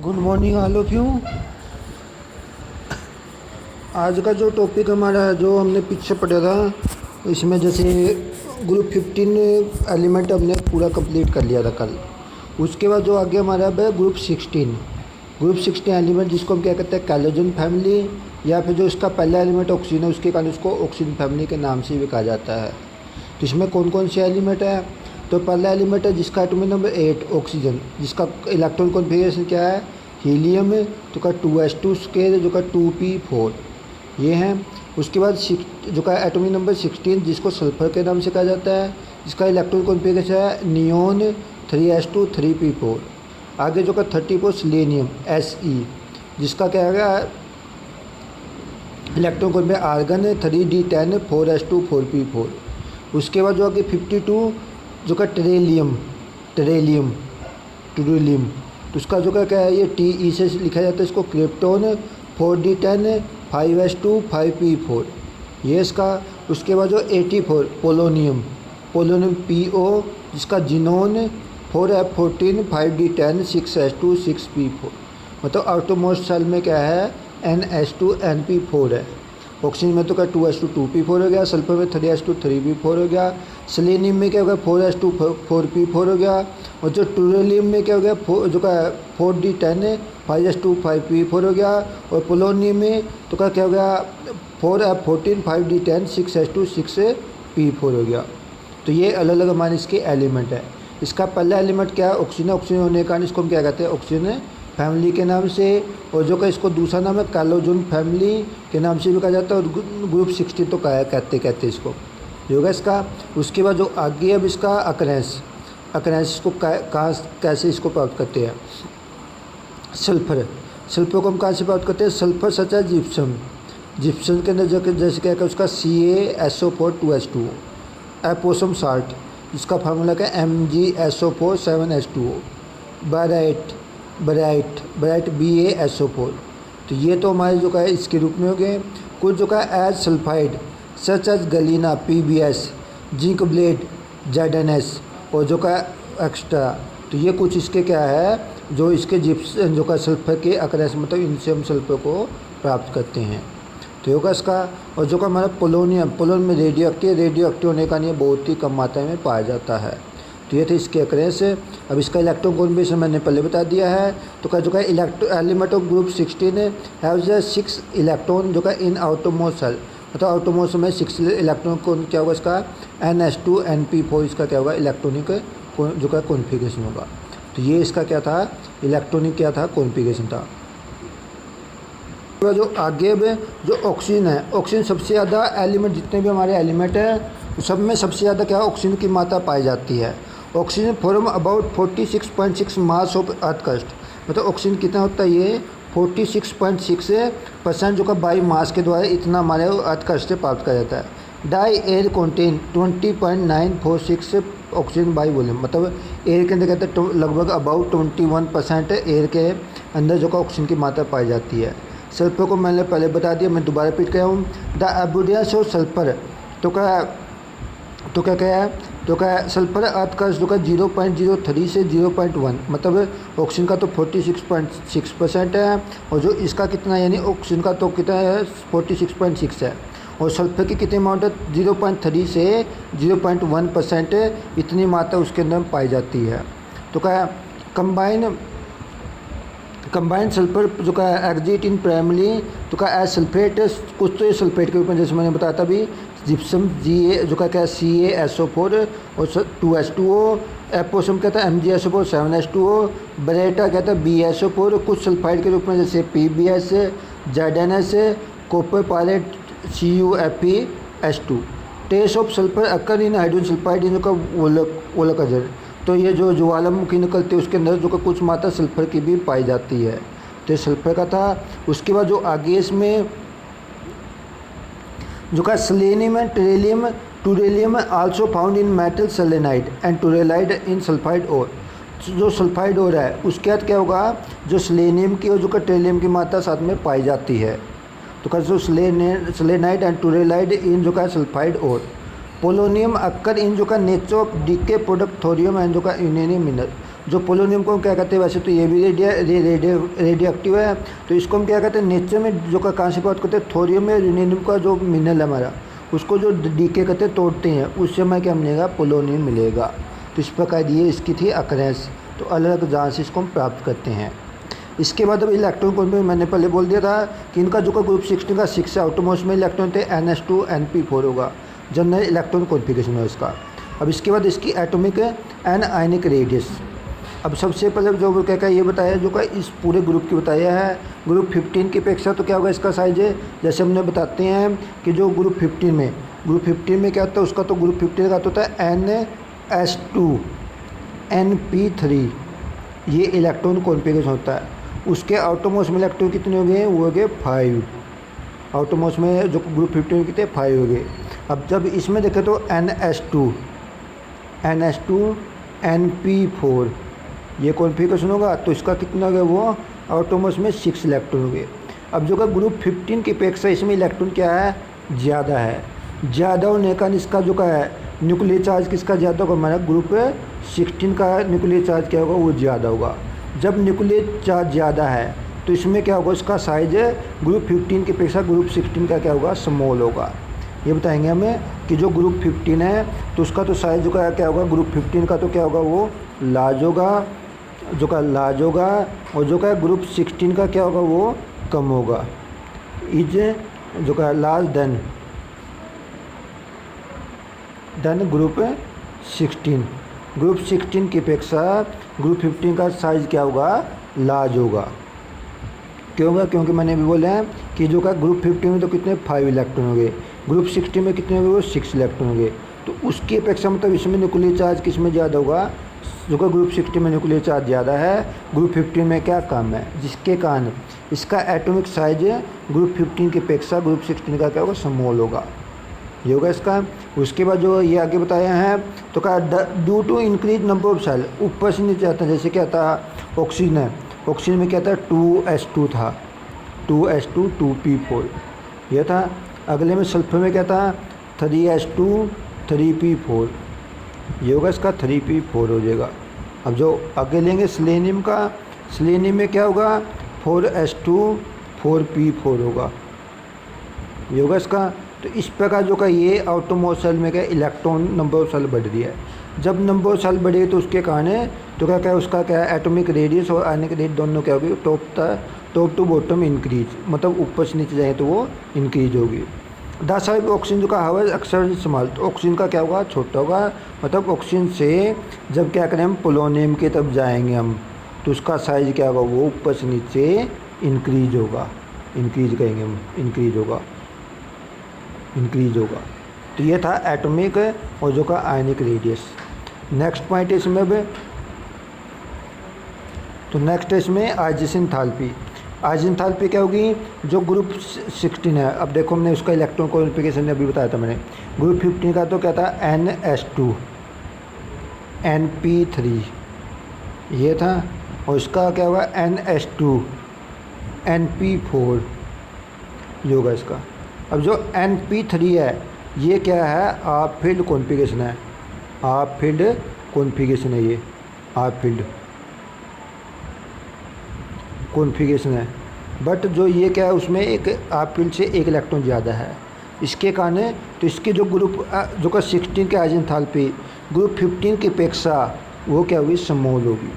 Good morning all of you. आज का जो टॉपिक हमारा है, जो हमने पीछे पढ़ा था, इसमें जैसे ग्रुप 15 एलिमेंट हमने पूरा कंप्लीट कर लिया था कल। उसके बाद जो आगे हमारा है ग्रुप 16 एलिमेंट, जिसको हम क्या कहते हैं, कैलोजन फैमिली, या फिर जो इसका पहला एलिमेंट ऑक्सीजन है उसके कारण उसको ऑक्सीजन फैमिली के नाम से भी कहा जाता है। तो इसमें कौन कौन से एलिमेंट है? तो पहला एलिमेंट है जिसका एटॉमिक नंबर 8 ऑक्सीजन, जिसका इलेक्ट्रॉन कॉन्फ़िगरेशन क्या है, हीलियम, तो का 2s2 स्केयर, जो का 2p4 ये हैं। उसके बाद जो का एटॉमिक नंबर 16 जिसको सल्फर के नाम से कहा जाता है, जिसका इलेक्ट्रॉन कॉन्फ़िगरेशन है नियोन 3s2 3p4। आगे जो का 34 सिलेनियम Se, जिसका क्या है electron configuration argon 3d10 4s2 4p4। उसके बाद जो आगे 52 जो का टेरेलियम, तो उसका जो क्या है, ये Te से लिखा जाता है इसको, क्रिप्टोन 4d10 5s2 5p4 ये इसका। उसके बाद जो 84 पोलोनियम Po, जिसका xenon 4f14 5d10 6s2 6p4। मतलब आउटरमोस्ट सेल में क्या है, ns2 np4 है। ऑक्सीजन में तो क्या 2s2 2p4 हो गया, सल्फर में 3s2 3p4 हो गया, सेलेनियम में क्या हो गया 4s2 4p4 हो गया, और जो टूरेलियम में क्या हो गया जो का 4d10 5s2 5p4 हो गया, और पोलोनियम में तो क्या हो गया 4f14 5d10 6s2 6p4 हो गया। तो ये अलग अलग हमारे इसके एलिमेंट है। इसका पहला एलिमेंट क्या है, ऑक्सीजन। ऑक्सीजन होने के कारण इसको हम क्या कहते हैं, ऑक्सीजन फैमिली के नाम से। और जो का इसको दूसरा नाम है कैलोजन फैमिली के नाम से भी कहा जाता है, और ग्रुप 16 तो कहते इसको जो होगा इसका। उसके बाद जो आगे अब इसका अकरेंस इसको कहाँ कैसे इसको प्राप्त करते हैं, सल्फर को हम कहाँ से प्राप्त करते हैं, सल्फर सच है जिप्सम के अंदर जैसे क्या है उसका CaSO4 2s2, एपोसम साल्ट जिसका फार्मूला क्या है MgSO4 7s2, बराइट BaSO4। तो ये तो हमारे जो का है इसके रूप में हो गए। कुछ जो का as sulphide such as galena PbS, zinc blende ZnS, और जो का एक्स्ट्रा। तो ये कुछ इसके क्या है, जो इसके जिप्सन जो का सल्फर के अकरेंस, मतलब इनसे हम सल्फर को प्राप्त करते हैं। तो होगा इसका। और जो का हमारा पोलोनियम में रेडियो एक्टिव होने का नहीं, बहुत ही कम मात्रा में पाया जाता है। तो ये थे इसके अकरेंस। अब इसका इलेक्ट्रॉन कॉन्फ़िगरेशन मैंने पहले बता दिया है। तो का जो का element of group 16 has 6 electron जो का इन आउटरमोस्ट सेल, मतलब आउटरमोस्ट में 6 इलेक्ट्रॉन क्या होगा इसका, ns2 np4 इसका क्या होगा इलेक्ट्रॉनिक जो का कॉन्फ़िगरेशन होगा। तो ये इसका क्या था, इलेक्ट्रॉनिक क्या था कॉन्फ़िगरेशन था। जो आगे जो ऑक्सीजन है, ऑक्सीजन सबसे ज़्यादा एलिमेंट, जितने भी हमारे एलिमेंट हैं सब में सबसे ज़्यादा क्या ऑक्सीजन की मात्रा पाई जाती है। Oxygen form about 46.6 mass of earth crust, मतलब ऑक्सीजन कितना होता है, ये 46.6% जो का बाई मास के द्वारा इतना हमारे अर्थ क्रस्ट से प्राप्त किया जाता है। Dry air contain 20.946 oxygen by volume, मतलब एयर के अंदर कहते हैं लगभग अबाउट 21% एयर के अंदर जो का ऑक्सीजन की मात्रा पाई जाती है। सल्फर को मैंने पहले बता दिया, मैं दोबारा रिपीट कर रहा हूँ। द एबुडेंस ऑफ सल्फर तो क्या है सल्फर अर्थ का जो का 0.03 से 0.1, मतलब ऑक्सीजन का तो 46.6% है, और जो इसका कितना यानी ऑक्सीजन का तो कितना है 46.6 है, और सल्फर की कितनी अमाउंट है 0.3 से 0.1% इतनी मात्रा उसके अंदर पाई जाती है। तो क्या कंबाइंड सल्फर जो का एग्जिट इन प्राइमरी तो का एज सल्फेट, कुछ तो ये सल्फेट के रूप में जैसे मैंने बताया था अभी, जिप्सम जो का क्या है CaSO4 और 2s2O, एपोसम कहता है MgSO4 7s2O, बरेटा कहता है BaSO4, कुछ सल्फाइड के रूप में जैसे PbS, ZnS, copper pyrite CuFeS2। Trace of sulphur occur in hydrogen sulphide in का वोलकजर, तो ये जो ज्वालामुखी निकलती है उसके अंदर जो का कुछ मात्रा सल्फर की भी पाई जाती है। तो सल्फर का था। उसके बाद जो आगे इसमें जो का selenium and tellurium also found in metal selenide and telluride in sulphide ore. जो सल्फाइड ओर है उसके बाद क्या होगा, जो सेलेनियम की और जो का टेरिलियम की मात्रा साथ में पाई जाती है। तो का जो सेलेनाइड एंड टूरेलाइड इन जो का sulphide ore. Polonium occur in जो का nature of decay product thorium and जो का यूरेनियम मिनरल, जो पोलोनियम को हम क्या कहते हैं, वैसे तो ये भी रेडियो एक्टिव है, तो इसको हम क्या कहते हैं, नेचर में जो का कहाँ से बात करते हैं, थोरियम में यूरेनियम का जो मिनरल हमारा, उसको जो डीके करते हैं, तोड़ते हैं, उस समय क्या मिलेगा, पोलोनियम मिलेगा। तो इस प्रकार ये इसकी थी अकरेंस। तो अलग अलग जहाँ से इसको हम प्राप्त करते हैं। इसके बाद अब इलेक्ट्रॉन कॉन्फिगरेशन मैंने पहले बोल दिया था कि इनका जो का ग्रुप 16 का 6 है, आउटरमोस्ट में इलेक्ट्रॉन थे NS2 NP4 होगा, जनरल इलेक्ट्रॉन कॉन्फिगरेशन है इसका। अब इसके बाद इसकी एटॉमिक एंड आयनिक रेडियस। अब सबसे पहले जो क्या क्या ये बताया, जो का इस पूरे ग्रुप की बताया है, ग्रुप 15 की अपेक्षा तो क्या होगा इसका साइज है, जैसे हमने बताते हैं कि जो ग्रुप 15 में क्या होता है, उसका तो ग्रुप 15 का तो होता है NS2 NP3, ये इलेक्ट्रॉन कॉन्फिगरेशन होता है। उसके आउटरमोस्ट में इलेक्ट्रॉन कितने हो गए, वो हो गए 5। आउटरमोस्ट में जो ग्रुप 15 कितने 5 हो गए। अब जब इसमें देखें तो NS2 NP4 ये कॉन्फिगरेशन होगा, तो इसका कितना हो गया, वो आउटरमोस्ट में 6 इलेक्ट्रॉन हो गए। अब जो का ग्रुप 15 की अपेक्षा इसमें इलेक्ट्रॉन क्या है, ज़्यादा है। ज़्यादा होने का इसका जो का है न्यूक्लियर चार्ज किसका ज़्यादा होगा, हमारा ग्रुप 16 का न्यूक्लियर चार्ज क्या होगा, वो ज़्यादा होगा। जब न्यूक्लियर चार्ज ज़्यादा है तो इसमें क्या होगा, इसका साइज ग्रुप 15 की अपेक्षा ग्रुप 16 का क्या होगा, स्मॉल होगा। ये बताएंगे हमें कि जो ग्रुप 15 है तो उसका तो साइज जो का क्या होगा, ग्रुप 15 का तो क्या होगा, वो लार्ज होगा, जो का लार्ज होगा, और जो का ग्रुप 16 का क्या होगा, वो कम होगा। इज जो का लार्ज देन ग्रुप 16। ग्रुप 16 की अपेक्षा ग्रुप 15 का साइज क्या होगा, लार्ज होगा। क्यों होगा, क्योंकि मैंने भी बोला है कि जो का ग्रुप 15 में तो कितने 5 इलेक्ट्रॉन हो गए, ग्रुप 16 में कितने हो गए, वो 6 इलेक्ट्रॉन हो गए। तो उसकी अपेक्षा मतलब इसमें न्यूक्लियर चार्ज किस में ज़्यादा होगा, जो का ग्रुप 16 में न्यूक्लियर चार्ज ज़्यादा है, ग्रुप 15 में क्या कम है, जिसके कारण इसका एटॉमिक साइज ग्रुप 15 की अपेक्षा ग्रुप 16 का क्या होगा, स्मॉल होगा। ये होगा इसका। उसके बाद जो ये आगे बताया है तो क्या, due to increase number of cell, ऊपर से नीचे आता है। जैसे क्या था, ऑक्सीजन है, ऑक्सीजन में क्या था, 2s2 था, 2s2 2p4 ये था। अगले में सल्फर में क्या था, 3s2 3p4 ये होगा इसका, 3p4 हो जाएगा। अब जो आगे लेंगे सेलेनियम का, सेलेनियम में क्या होगा, 4s2 4p4 होगा, ये होगा इसका। तो इस प्रकार जो का ये आउटरमोस्ट सेल में क्या इलेक्ट्रॉन नंबर ऑफ सेल बढ़ रही है। जब नंबर ऑफ सेल बढ़े तो उसके कारण तो क्या क्या उसका क्या एटॉमिक रेडियस और आयनिक रेडियस दोनों क्या होगी, टॉप टू बॉटम इंक्रीज, मतलब ऊपर से नीचे जाए तो वो इंक्रीज होगी। 10 ऑक्सीजन जो का हवा अक्सर इस्तेमाल, तो ऑक्सीजन का क्या होगा, छोटा होगा। मतलब ऑक्सीजन से जब क्या करें हम पोलोनियम के तब जाएंगे हम, तो उसका साइज क्या होगा, वो ऊपर से नीचे इंक्रीज होगा, इंक्रीज करेंगे हम, इंक्रीज होगा। तो ये था एटॉमिक और जो का आयनिक रेडियस। नेक्स्ट पॉइंट इसमें अब, तो नेक्स्ट है इसमें आइजेशन एंथैल्पी। आइजेशन एंथैल्पी क्या होगी, जो ग्रुप 16 है। अब देखो हमने उसका इलेक्ट्रॉन कॉन्फिगरेशन अभी बताया था मैंने। ग्रुप 15 का तो क्या था, NS2 NP3 ये था, और इसका क्या होगा, NS2 NP4 ये होगा इसका। अब जो NP3 है ये क्या है, आप फील्ड कॉन्फिगरेशन है, आप फील्ड कॉन्फिगरेशन है, ये आप फील्ड कॉन्फिगरेशन है। बट जो ये क्या है, उसमें एक आप फील्ड से एक इलेक्ट्रॉन ज़्यादा है, इसके कारण तो इसकी जो ग्रुप जो का 16 के आइजेशन एंथैल्पी ग्रुप 15 की अपेक्षा वो क्या होगी, स्मॉल होगी।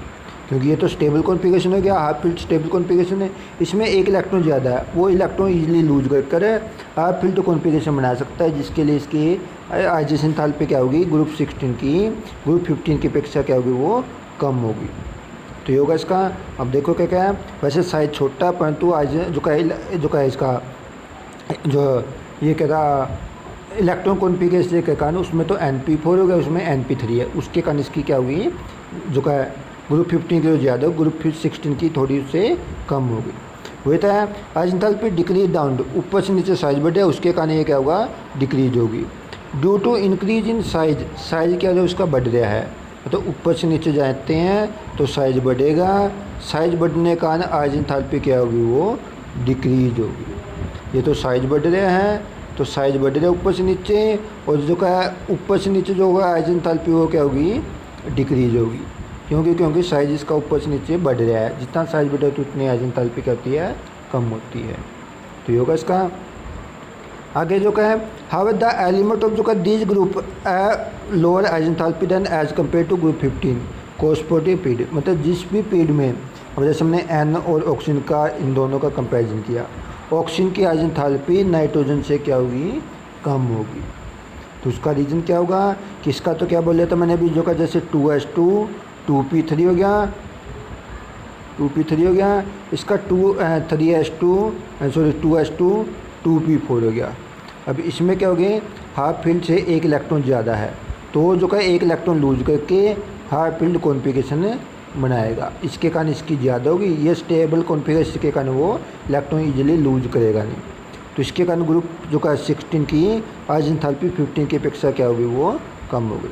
क्योंकि ये तो स्टेबल कॉन्फिगरेशन हो गया, हाफ फील्ड स्टेबल कॉन्फिगरेशन है, इसमें एक इलेक्ट्रॉन ज़्यादा है, वो इलेक्ट्रॉन इजीली लूज कर हाफ फील्ड कॉन्फिगरेशन बना सकता है, जिसके लिए इसकी आइजेशन एंथैल्पी क्या होगी, ग्रुप 16 की ग्रुप 15 की अपेक्षा क्या होगी, वो कम होगी। तो ये होगा इसका। अब देखो क्या क्या है, वैसे साइज छोटा, परंतु आइजेशन जो का इसका जो ये क्या था इलेक्ट्रॉन कॉन्फिगरेशन के कारण उसमें तो NP4 हो गया, उसमें NP3 है, उसके कारण इसकी क्या होगी, जो का ग्रुप 15 की ज़्यादा, ग्रुप 16 की थोड़ी उससे कम होगी। वही था आइजेशन एंथैल्पी डिक्रीज डाउन, ऊपर से नीचे साइज बढ़े, उसके कारण ये क्या होगा, डिक्रीज होगी। Due to increase in size, size क्या जो उसका बढ़ रहा है, तो ऊपर से नीचे जाते हैं तो साइज बढ़ेगा, साइज बढ़ने का कारण आइजेशन एंथैल्पी क्या होगी, वो डिक्रीज होगी। ये तो साइज बढ़ रहे हैं, तो साइज बढ़ रहा है ऊपर से नीचे, और जो का ऊपर से नीचे जो होगा आइजेशन एंथैल्पी वो क्या होगी, डिक्रीज होगी। क्योंकि साइज इसका ऊपर से नीचे बढ़ रहा है, जितना साइज बढ़े तो उतनी आज एंथैल्पी क्या होती है, कम होती है। तो ये होगा इसका। आगे जो का है, हाउ द एलिमेंट ऑफ जो का this group lower as enthalpy than as compare to group 15 corresponding period, मतलब जिस भी पीरियड में, अब जैसे हमने एन और ऑक्सीजन का इन दोनों का कंपैरिजन किया, ऑक्सीजन की एज एंथैल्पी नाइट्रोजन से क्या होगी, कम होगी। तो उसका रीज़न क्या होगा, किसका तो क्या बोल था मैंने अभी, जो का जैसे 2s2 2p3 हो गया, 2p3 हो गया, इसका 2s2 2p4 हो गया। अब इसमें क्या हो गया, हाफ फील्ड से एक इलेक्ट्रॉन ज़्यादा है, तो जो का एक इलेक्ट्रॉन लूज करके हाफ फील्ड कॉन्फ़िगरेशन बनाएगा, इसके कारण इसकी ज़्यादा होगी। ये स्टेबल कॉन्फ़िगरेशन के कारण वो इलेक्ट्रॉन इजीली लूज करेगा नहीं, तो इसके कारण ग्रुप जो का 16 की आज एंथैल्पी 15 की अपेक्षा क्या होगी, वो कम होगी।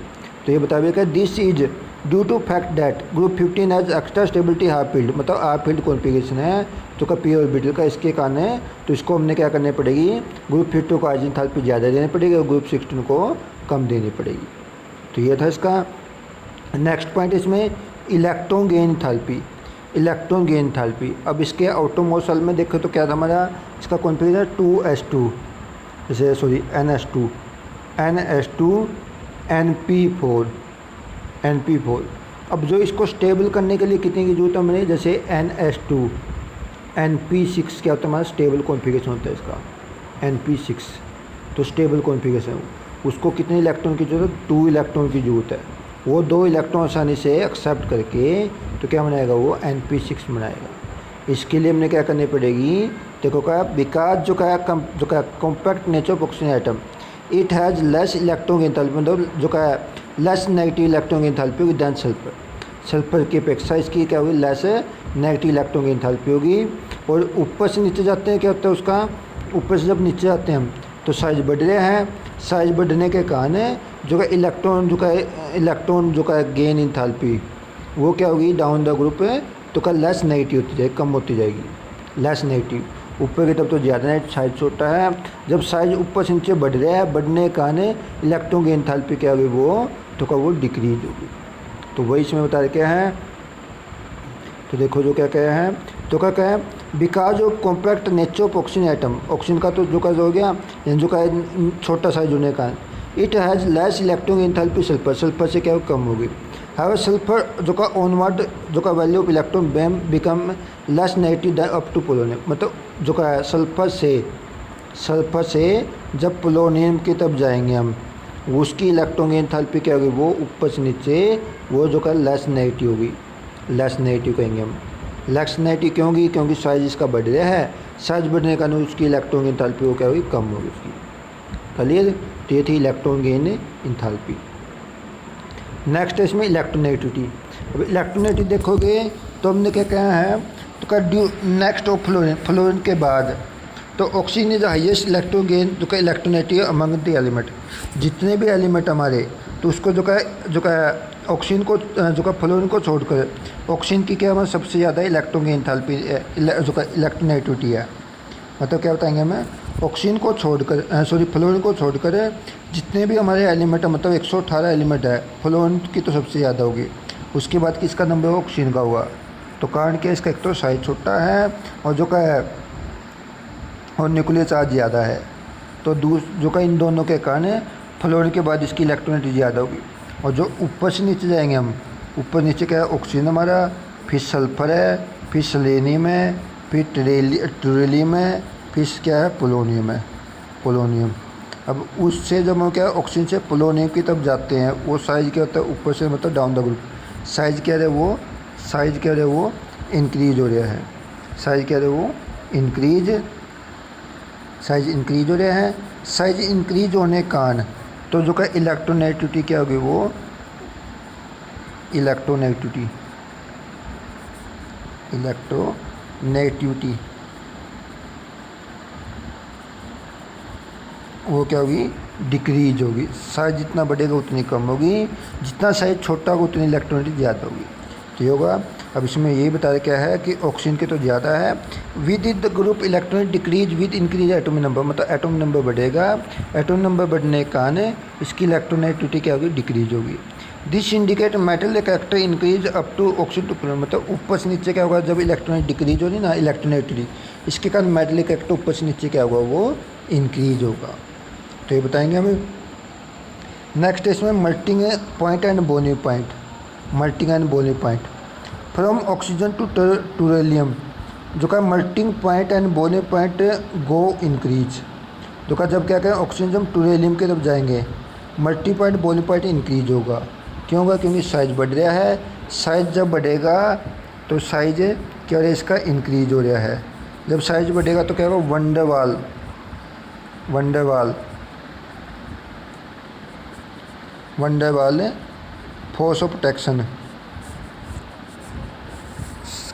तो ये बताइएगा this is due to fact that group 15 has extra stability half filled, मतलब हाफ फील्ड कॉन्फ़िगरेशन है जो का पी ऑर्बिटल का, इसके कारण है। तो इसको हमने क्या करनी पड़ेगी, ग्रुप 15 को आज एंथैल्पी ज़्यादा देनी पड़ेगी और ग्रुप 16 को कम देनी पड़ेगी। तो ये था इसका। नेक्स्ट पॉइंट इसमें electron gain enthalpy, electron gain enthalpy. अब इसके आउटरमोस्ट सेल में देखो तो क्या था हमारा, इसका कॉन्फ़िगरेशन 2s2 जैसे सॉरी NS2 NP4। अब जो इसको स्टेबल करने के लिए कितने की जरूरत है हमें, जैसे NS2 NP6 क्या होता है हमारा, स्टेबल कॉन्फ़िगरेशन होता है इसका NP6, तो स्टेबल कॉन्फ़िगरेशन, उसको कितने इलेक्ट्रॉन की जरूरत, 2 इलेक्ट्रॉन की जरूरत है। वो 2 इलेक्ट्रॉन आसानी से एक्सेप्ट करके तो क्या बनाएगा, वो NP6 बनाएगा। इसके लिए हमने क्या करनी पड़ेगी, देखो क्या, बिकॉज जो क्या compact nature of oxygen atom it has less electron enthalpy, मतलब जो क्या लेस नेगेटिव इलेक्ट्रॉन एंथैल्पी होगी दैन सल्फर, सल्फर की अपेक्षा इसकी क्या होगी, लेस नेगेटिव इलेक्ट्रॉन एंथैल्पी होगी। और ऊपर से नीचे जाते हैं क्या होता है उसका, ऊपर से जब नीचे जाते हैं हम तो साइज बढ़ रहे हैं, साइज बढ़ने के कारण जो का इलेक्ट्रॉन जो का गेन एंथैल्पी वो क्या होगी, डाउन द ग्रुप तो का लेस नेगेटिव होती जाएगी, कम होती जाएगी, लेस नेगेटिव। ऊपर की तरफ तो ज़्यादा है, साइज छोटा है, जब साइज ऊपर से नीचे बढ़ रहा है, बढ़ने के कारण इलेक्ट्रॉन की एंथैल्पी क्या होगी, वो तो का वो डिक्रीज होगी। तो वही इसमें बता रहे क्या है, तो देखो जो क्या कहा है, तो क्या कहा है, because of compact nature of oxygen atom, oxygen का तो जो का हो गया, जो का छोटा साइज होने का, it has less electron enthalpy sulphur, sulphur से क्या कम होगी। हाउ सल्फर जो का ऑनवर्ड जो का value of electron beam become less negative than up to polonium, मतलब जो का है सल्फर से जब पोलोनियम की तरफ जाएंगे हम, उसकी इलेक्ट्रॉन एंथैल्पी क्या होगी, वो ऊपर से नीचे वो जो का लेस नेगेटिव होगी, लेस नेगेटिव कहेंगे हम। लेस नेगेटिव क्यों होगी, क्योंकि साइज इसका बढ़ रहा है, साइज बढ़ने का उसकी इलेक्ट्रॉन एंथैल्पी वो क्या होगी, कम होगी उसकी। क्लियर, तो ये थी इलेक्ट्रॉन गेन एंथैल्पी। नेक्स्ट है इसमें इलेक्ट्रोनेगेटिविटी। अब इलेक्ट्रोनेगेटिविटी देखोगे तो हमने क्या कहा है, तो का ड्यू नेक्स्ट ऑफ फ्लोरीन के बाद तो oxygen is the highest electron gain जो का इलेक्ट्रोनेगेटिव अमंग द एलिमेंट, जितने भी एलिमेंट हमारे, तो उसको जो का ऑक्सीजन को जो का फ्लोरीन को छोड़कर ऑक्सीजन की क्या हमारे सबसे ज़्यादा इलेक्ट्रॉन गेन एंथैल्पी जो का इलेक्ट्रोनेगेटिविटी है। मतलब क्या बताएंगे हमें, ऑक्सीजन को छोड़कर फ्लोरीन को छोड़कर जितने भी हमारे एलिमेंट है, मतलब 118 एलिमेंट है, फ्लोरीन की तो सबसे ज़्यादा होगी, उसके बाद किसका नंबर है, ऑक्सीजन का हुआ। तो कारण क्या, इसका एक तो साइज छोटा है और जो का है और न्यूक्लियर चार्ज ज़्यादा है, तो जो का इन दोनों के कारण फ्लोरीन के बाद इसकी इलेक्ट्रोनेगेटिविटी ज़्यादा होगी। और जो ऊपर से नीचे जाएंगे हम, ऊपर नीचे क्या है, ऑक्सीजन हमारा, फिर सल्फर है, फिर सेलेनियम है, फिर टुरिलियम है, फिर क्या है, पोलोनियम। अब उससे जब हम क्या है ऑक्सीजन से पोलोनियम की तरफ जाते हैं, वो साइज क्या होता है, ऊपर से मतलब डाउन द ग्रुप साइज क्या है, वो इंक्रीज हो रहा है, साइज इंक्रीज हो रहा है। साइज इंक्रीज होने के कारण तो जो का इलेक्ट्रोनेगेटिविटी क्या होगी, वो इलेक्ट्रोनेगेटिविटी वो क्या होगी, डिक्रीज होगी। साइज जितना बढ़ेगा उतनी कम होगी, जितना साइज छोटा होगा उतनी इलेक्ट्रोनेगेटिविटी ज़्यादा होगी। तो ये होगा। अब इसमें यही बताया क्या है कि ऑक्सीजन के तो ज़्यादा है, within the group electron decrease with increase atomic number, मतलब एटॉमिक नंबर बढ़ेगा, एटॉमिक नंबर बढ़ने के कारण इसकी इलेक्ट्रोनेगेटिविटी क्या होगी, डिक्रीज होगी। This indicate metal character increase up to oxygen, मतलब ऊपर से नीचे क्या होगा जब इलेक्ट्रॉनिक डिक्रीज होगी ना इलेक्ट्रोनेटरी, इसके कारण मेटल कैरेक्टर ऊपर से नीचे क्या होगा वो इंक्रीज होगा। तो ये बताएंगे हमें। नेक्स्ट इसमें melting point and boiling point, melting and boiling point from oxygen to tellurium, जो का melting point and boiling point go increase, जो का जब क्या करें ऑक्सीजन जब टूरेलियम की तरफ जाएंगे मल्टी पॉइंट बोनी पॉइंट इंक्रीज होगा। क्यों होगा? क्योंकि साइज बढ़ रहा है, साइज जब बढ़ेगा तो साइज क्या हो रहा है इसका इंक्रीज हो रहा है। जब साइज बढ़ेगा तो क्या होगा van der Waals, van der Waals van der Waals force of protection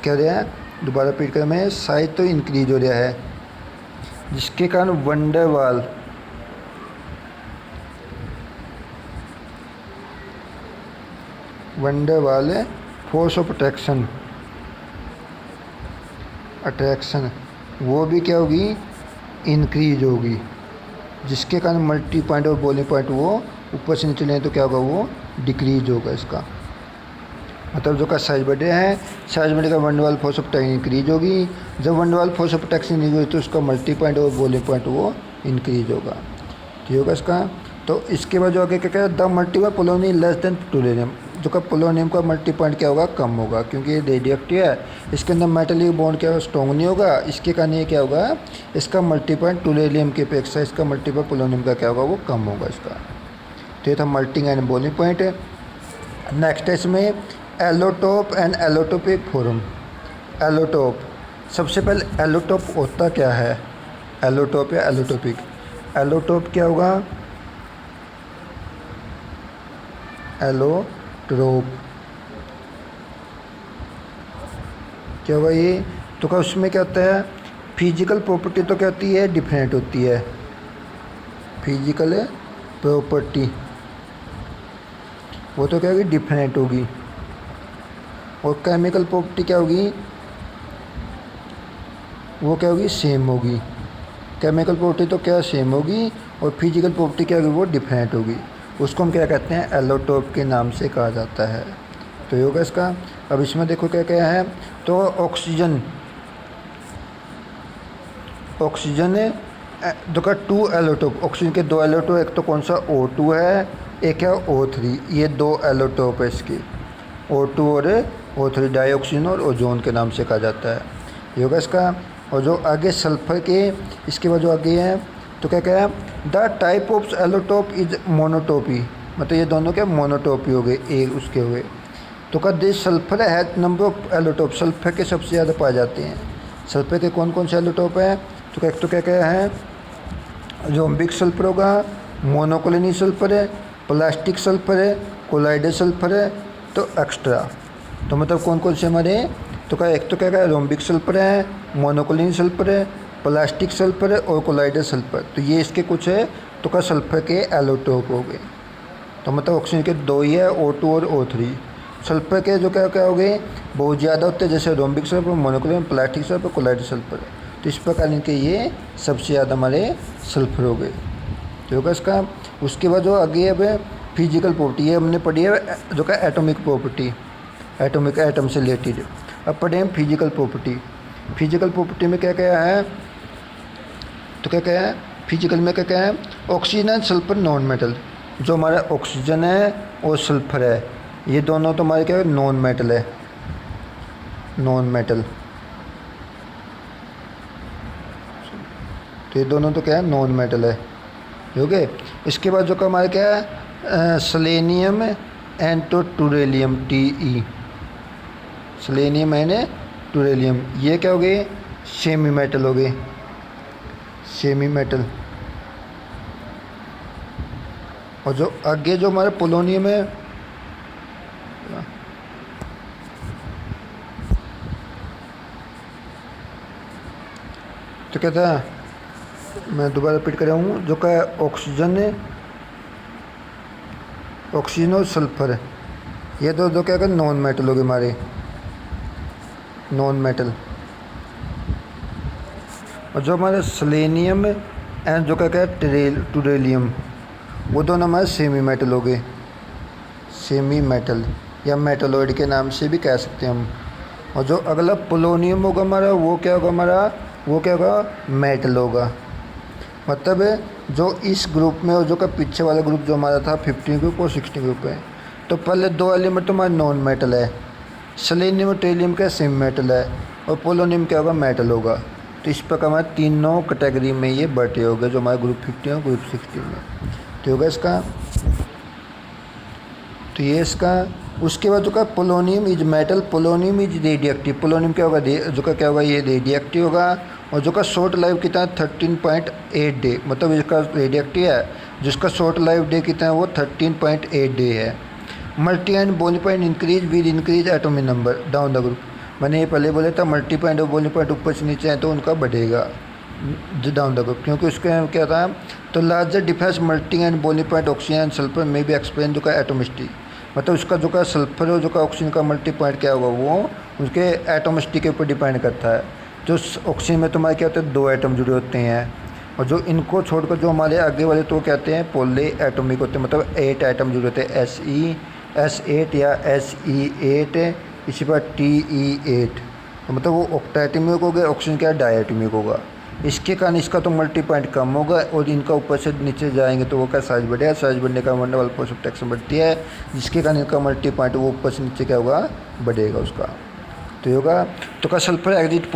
क्या हो रहा है, दोबारा रिपीट कर में साइज तो इंक्रीज हो रहा है जिसके कारण van der Waals van der Waals force of attraction attraction वो भी क्या होगी इंक्रीज होगी, जिसके कारण मल्टी पॉइंट और बोलिंग पॉइंट वो ऊपर से नीचे लें तो क्या होगा वो डिक्रीज होगा इसका। मतलब जो का साइज बढ़ रहा है, साइज बढ़ेगा van der Waals force of protection increase होगी, जब van der Waals force of protection increase होगी तो उसका मल्टी पॉइंट और बोलिंग पॉइंट वो इंक्रीज होगा। ठीक होगा इसका। तो इसके बाद जो आगे क्या क्या the multiple polonium less than tellurium, जो का पोलोनियम का मल्टी पॉइंट क्या होगा कम होगा क्योंकि ये रेडियो एक्टिव है, इसके अंदर मेटलिक बॉन्ड क्या स्ट्रॉन्ग नहीं होगा, इसके कारण ये क्या होगा इसका मल्टी पॉइंट टूरेलियम की अपेक्षा इसका मल्टीपल पोलोनियम का क्या होगा वो कम होगा इसका। तो ये था मल्टिंग एंड बोलिंग पॉइंट। नेक्स्ट है इसमें एलोटोप एंड एलोटोपिक फॉर्म। एलोटोप, सबसे पहले एलोटोप होता क्या है, एलोटोप या एलोटोपिक। एलोटोप क्या होगा, एलोट्रोप क्या होगा ये, तो क्या उसमें क्या होता है फिजिकल प्रॉपर्टी तो क्या होती है डिफरेंट होती है, फिजिकल प्रॉपर्टी वो तो क्या होगी डिफरेंट होगी, और केमिकल प्रॉपर्टी क्या होगी वो क्या होगी सेम होगी। केमिकल प्रॉपर्टी तो क्या सेम होगी और फिजिकल प्रॉपर्टी क्या होगी वो डिफरेंट होगी, उसको हम क्या कहते हैं एलोटोप के नाम से कहा जाता है। तो ये होगा इसका। अब इसमें देखो क्या क्या है, तो ऑक्सीजन, ऑक्सीजन जो का 2 एलोटोप, ऑक्सीजन के 2 एलोटोप, एक तो कौन सा O2 है एक है O3, ये 2 एलोटोप है इसके, O2 और O3 डाइऑक्सीजन और ओजोन के नाम से कहा जाता है। ये होगा इसका। और जो आगे सल्फर के इसके बाद जो आगे है तो क्या क्या है द टाइप ऑफ एलोटोप इज मोनोटोपी, मतलब ये दोनों क्या मोनोटोपी हो गए एक उसके हुए। तो क्या दिस सल्फर है नंबर ऑफ एलोटोप, सल्फर के सबसे ज़्यादा पाए जाते हैं। सल्फर के कौन कौन से एलोटोप है, तो क्या क्या है रोम्बिक सल्फर होगा, मोनोक्लोनिक सल्फर है, प्लास्टिक सल्फर है, कोलाइडल सल्फर है, तो एक्स्ट्रा। तो मतलब कौन कौन से हमारे, तो क्या एक तो क्या है रोम्बिक सल्फर है, मोनोक्लोनिक सल्फर है, प्लास्टिक सल्फर है और कोलाइडल सल्फर, तो ये इसके कुछ है तो क्या सल्फर के एलोटोप हो गए। तो मतलब ऑक्सीजन के 2 ही है O2 और O3। सल्फर के जो क्या क्या हो गए बहुत ज़्यादा होते हैं, जैसे rhombic sulphur, monoclinic, plastic sulphur, colloidal sulphur, तो इस प्रकार इनके ये सबसे ज़्यादा हमारे सल्फर हो गए। तो होगा इसका। उसके बाद जो आगे अब फिजिकल प्रॉपर्टी, ये हमने पढ़ी है जो का एटॉमिक प्रॉपर्टी, एटॉमिक एटम से रिलेटेड। अब पढ़े हम फिजिकल प्रॉपर्टी। फिजिकल प्रॉपर्टी में क्या क्या है, तो क्या क्या है फिजिकल में क्या क्या है oxygen and sulphur non metal, जो हमारा ऑक्सीजन है और सल्फर है ये दोनों तो हमारे क्या है नॉन मेटल है, नॉन मेटल। तो ये दोनों तो क्या है नॉन मेटल है, ठीक है। इसके बाद जो का हमारे क्या है सेलेनियम एंड तो टूरेलियम Te, सेलेनियम एंड टूरेलियम, ये क्या हो गए सेमी मेटल हो गए, सेमी मेटल। और जो आगे जो हमारा पोलोनियम है तो कहता है, मैं दोबारा रिपीट कर रहा हूँ, जो का ऑक्सीजन है, ऑक्सीजन और सल्फर ये दो क्या कर नॉन मेटल हो गए हमारे, नॉन मेटल। और जो हमारे सेलेनियम एंड जो क्या है टूरेलियम वो दोनों हमारे सेमी मेटल हो गए, सेमी मेटल या मेटलॉइड के नाम से भी कह सकते हैं हम। और जो अगला पोलोनियम होगा हमारा, वो क्या होगा हमारा, वो क्या होगा, मेटल होगा। मतलब जो इस ग्रुप में और जो का पीछे वाला ग्रुप जो हमारा था 15 ग्रुप और 16 ग्रुप है, तो पहले दो एलिमेंट तो हमारा नॉन मेटल है, सेलेनियम और टेलियम क्या सेमी मेटल है, और पोलोनियम क्या होगा, मेटल होगा। तो इस प्रकार हमारे तीनों कैटेगरी में ये बटे हो गए, जो हमारे ग्रुप 15 और ग्रुप 16 में। तो होगा इसका, तो ये इसका। उसके बाद जो का polonium is metal, polonium is radioactive. Polonium क्या होगा, जो का क्या होगा, ये रेडिएक्टिव होगा। और जो का शॉर्ट लाइफ कितना है 13.8 डे, मतलब इसका रेडिएक्टिव है, जिसका शॉर्ट लाइफ डे कितना है वो 13.8 डे है। मल्टी एंड बोली point increase with increase atomic number down the group. मैंने ये पहले बोला था मल्टी पॉइंट और बोली पॉइंट ऊपर से नीचे हैं तो उनका बढ़ेगा डाउन द ग्रुप, क्योंकि उसके क्या था, तो लार्जर डिफरेंस मल्टी एंड बोली पॉइंट ऑक्सीजन एंड सल्फर में भी एक्सप्लेन जो का एटोमिस्ट्री, मतलब उसका जो का सल्फर और जो का ऑक्सीजन का मल्टी पॉइंट क्या होगा वो उसके एटोमिस्ट्री के ऊपर डिपेंड करता है। जो ऑक्सीजन में तुम्हारे क्या होते हैं, 2 एटम जुड़े होते हैं, और जो इनको छोड़कर जो हमारे आगे वाले तो कहते हैं पॉली एटॉमिक होते हैं, मतलब 8 एटम जुड़े होते हैं, S8 या Se8, इसी पर Te8, तो मतलब वो ऑक्टाएटॉमिक हो गया, ऑक्सीजन क्या डायएटॉमिक होगा। इसके कारण इसका तो मल्टी पॉइंट कम होगा, और इनका ऊपर से नीचे जाएंगे तो वो क्या साइज बढ़ेगा, साइज बढ़ने का वनडरवाल फोर्स ऑफ अट्रैक्शन बढ़ती है, जिसके कारण इनका मल्टी पॉइंट वो ऊपर से नीचे क्या होगा, बढ़ेगा उसका। तो होगा, तो का सल्फर एग्जिट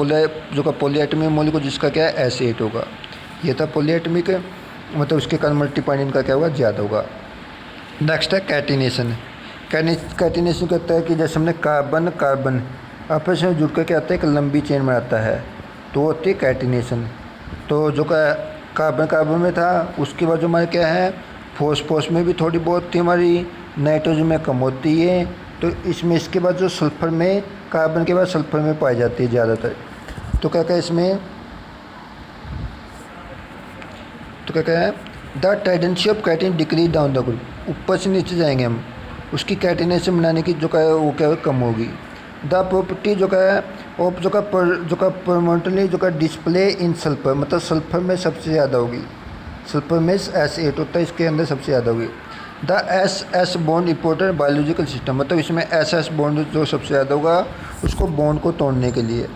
जो का पॉलीएटॉमिक मॉलिक्यूल जिसका क्या है S8 होगा। ये था पॉलीएटॉमिक, मतलब उसके कारण मल्टी पॉइंट इनका क्या होगा, ज़्यादा होगा। नेक्स्ट है कैटिनेशन। कैटिनेशन कहता है कि जैसे हमने कार्बन आपस में जुड़ कर क्या आता है, एक लंबी चेन बनाता है, तो होती है कैटिनेशन। तो जो का कार्बन में था, उसके बाद जो हमारे क्या है फॉस्फोरस में भी थोड़ी बहुत थी हमारी, नाइट्रोजन में कम होती है, तो इसमें इसके बाद जो सल्फर में, कार्बन के बाद सल्फर में पाई जाती है ज़्यादातर। तो क्या क्या इसमें, तो क्या क्या है, the tendency of catenation decrease down the group, ऊपर से नीचे जाएंगे हम, उसकी कैटिनेशन बनाने की जो क्या है वो क्या है कम होगी। द प्रॉपर्टी जो क्या है ऑफ जो का परमानेंटली जो का डिस्प्ले इन सल्फर, मतलब सल्फर में सबसे ज़्यादा होगी, सल्फर में S8 होता है, इसके अंदर सबसे ज़्यादा होगी। The SS bond important biological system, मतलब इसमें SS बॉन्ड जो सबसे ज़्यादा होगा उसको बॉन्ड को तोड़ने के लिए।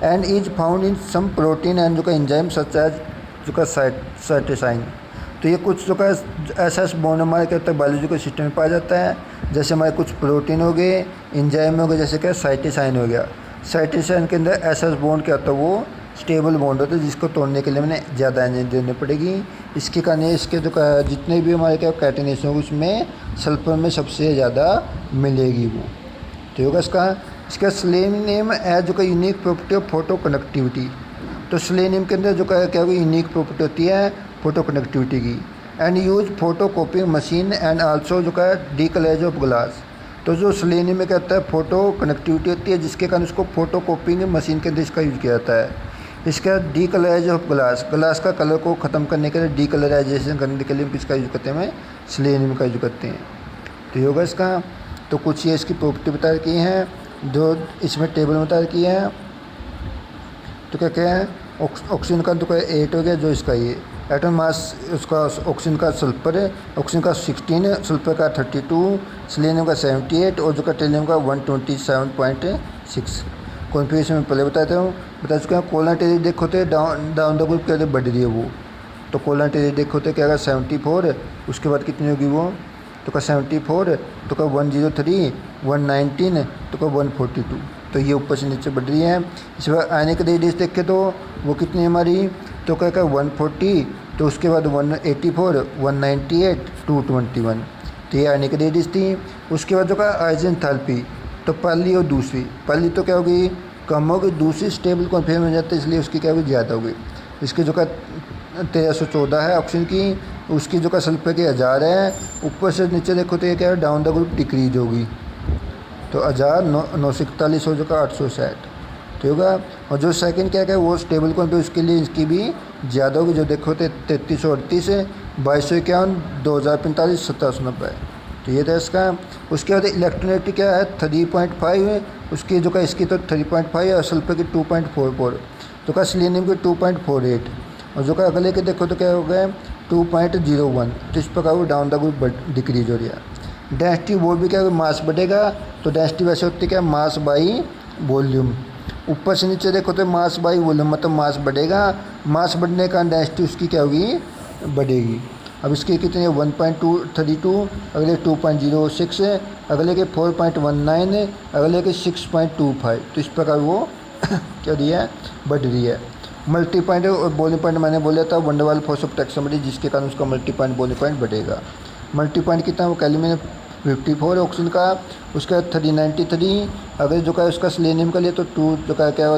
And is found in some protein and जो का एंजाइम सच एज जो का साइटोसाइन। तो ये कुछ जो का SS बॉन्ड हमारे क्या होता है बायोलॉजिकल सिस्टम में पाया जाता है, जैसे हमारे कुछ प्रोटीन हो गए, एंजाइम हो गए, जैसे क्या साइटोसाइन हो गया। साइटोसाइन के अंदर SS बॉन्ड क्या होता है, वो स्टेबल बॉन्ड होता है, जिसको तोड़ने के लिए मैंने ज़्यादा एनर्जी देनी पड़ेगी। इसके कारण इसके जो जितने भी हमारे क्या कैटिनेशन होगी उसमें सल्फर में सबसे ज़्यादा मिलेगी वो। तो होगा इसका सेलेनियम एज जो का unique property of photo connectivity. तो सेलेनियम के अंदर जो क्या होगी यूनिक प्रॉपर्टी होती है फोटो कनेक्टिविटी की। And use photo कॉपिंग machine and also जो का डीकलरेज ऑफ ग्लास। तो जो सेलेनियम में कहता है फोटो कनेक्टिविटी होती है, जिसके कारण उसको फोटो कॉपिंग मशीन के अंदर इसका यूज किया जाता है। इसका डीकलराइज ऑफ ग्लास का कलर को ख़त्म करने के लिए, डीकलराइजेशन करने के लिए किसका यूज करते हैं, सेलेनियम का यूज करते हैं। तो ये होगा इसका। तो कुछ ये इसकी प्रॉपर्टी बता रखी हैं जो इसमें टेबल में बता रखी है। तो क्या क्या है, ऑक्सीजन का तो क्या 8 हो गया, जो इसका ये एटम मास उसका ऑक्सीजन का सल्फर है, ऑक्सीजन का 16, सल्फर का 32, सेलेनियम का 78 और जो का टेलियम का 127.6। कॉन्फ़िगरेशन में पहले बताते हूँ, बता चुके हैं। कोलर टेरी देखो तो डाउन द ग्रुप कैसे बढ़ रही है वो, तो कोलर टेरी देखो तो क्या 74, उसके बाद कितनी होगी वो, तो का 74, तो का 103, 119, तो का 142। तो ये ऊपर से नीचे बढ़ रही है। इस बार आने के रेडियस देखे तो वो कितनी हमारी, तो क्या 140, तो उसके बाद 184, 198, 221। तो ये आने की रेडियस थी। उसके बाद जो का आइजेंथैल्पी, तो पहली और दूसरी, पहली तो क्या होगी कम होगी, दूसरी स्टेबल कॉन्फिगर में जाती है, इसलिए उसकी क्या होगी ज़्यादा होगी। इसकी जो का 1314 है ऑक्सीजन की, उसकी जो का सल्फर की 1000 है। ऊपर से नीचे देखो तो ये क्या है डाउन द ग्रुप डिक्रीज होगी, तो 1000, 941 हो, जो का 860 तो होगा। और जो सेकंड क्या है वो स्टेबल कॉन्फिगर, उसके लिए इसकी भी ज़्यादा होगी, जो देखो तो 3338 है, 2251, 2045, 1790। तो ये था इसका। उसके बाद इलेक्ट्रोनेटी क्या है 3.5 है, उसकी जो का इसकी तो 3.5 है, और सल्फर की 2.44, तो का सेलेनियम की 2.48, और जो का अगले के देखो तो क्या हो गया 2.01। तो इस प्रकार वो डाउन द ग्रुप डिक्रीज हो रहा है। डेंसिटी वो भी क्या है, मास बढ़ेगा तो डेंसिटी वैसे होती है क्या, मास बाई वॉल्यूम। ऊपर से नीचे देखो तो मास बाई वॉल्यूम मतलब मास बढ़ेगा, मास बढ़ने का डेंसिटी उसकी क्या होगी, बढ़ेगी। अब इसके कितने 1.232, अगले 2.06 है, अगले के 4.19 है, अगले के 6.25। तो इस प्रकार वो क्या रही है, बढ़ रही है। मल्टी पॉइंट और बॉइलिंग पॉइंट मैंने बोला था वंडरवाल फोर्स ऑफ टैक्सोनॉमी, जिसके कारण उसका मल्टी पॉइंट बॉइलिंग पॉइंट बढ़ेगा। मल्टी पॉइंट कितना वो कैल्विन 54 ऑक्सीजन का, उसका 393, अगर जो का उसका सेलेनियम का लिए तो 2 जो का क्या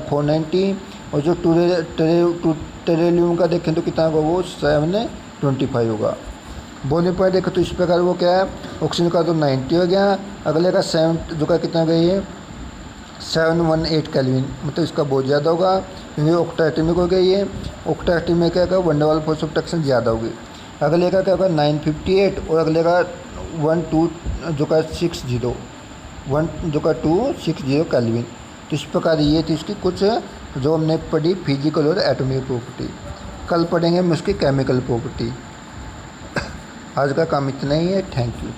490, और जो टेरेलियम का देखें तो कितना होगा वो 725 होगा। बॉइलिंग पॉइंट देखें तो इस प्रकार वो क्या है, ऑक्सीजन का तो 90 हो गया, अगले का 7 जो का कितना गई है 718 कैल्विन, मतलब इसका बहुत ज़्यादा होगा क्योंकि ऑक्टा एटॉमिक हो गया ये। ऑक्टा एटॉमिक क्या होगा, वंडरवाल फोर्स ऑफ टैक्सन ज़्यादा होगी। अगले का क्या होगा 958 और अगले का 12 जो का 60 1 जो का 260 कैल्विन। तो इस प्रकार ये थी उसकी कुछ जो हमने पढ़ी फिजिकल और एटॉमिक प्रॉपर्टी। कल पढ़ेंगे हम उसकी केमिकल प्रॉपर्टी। आज का काम इतना ही है, थैंक यू।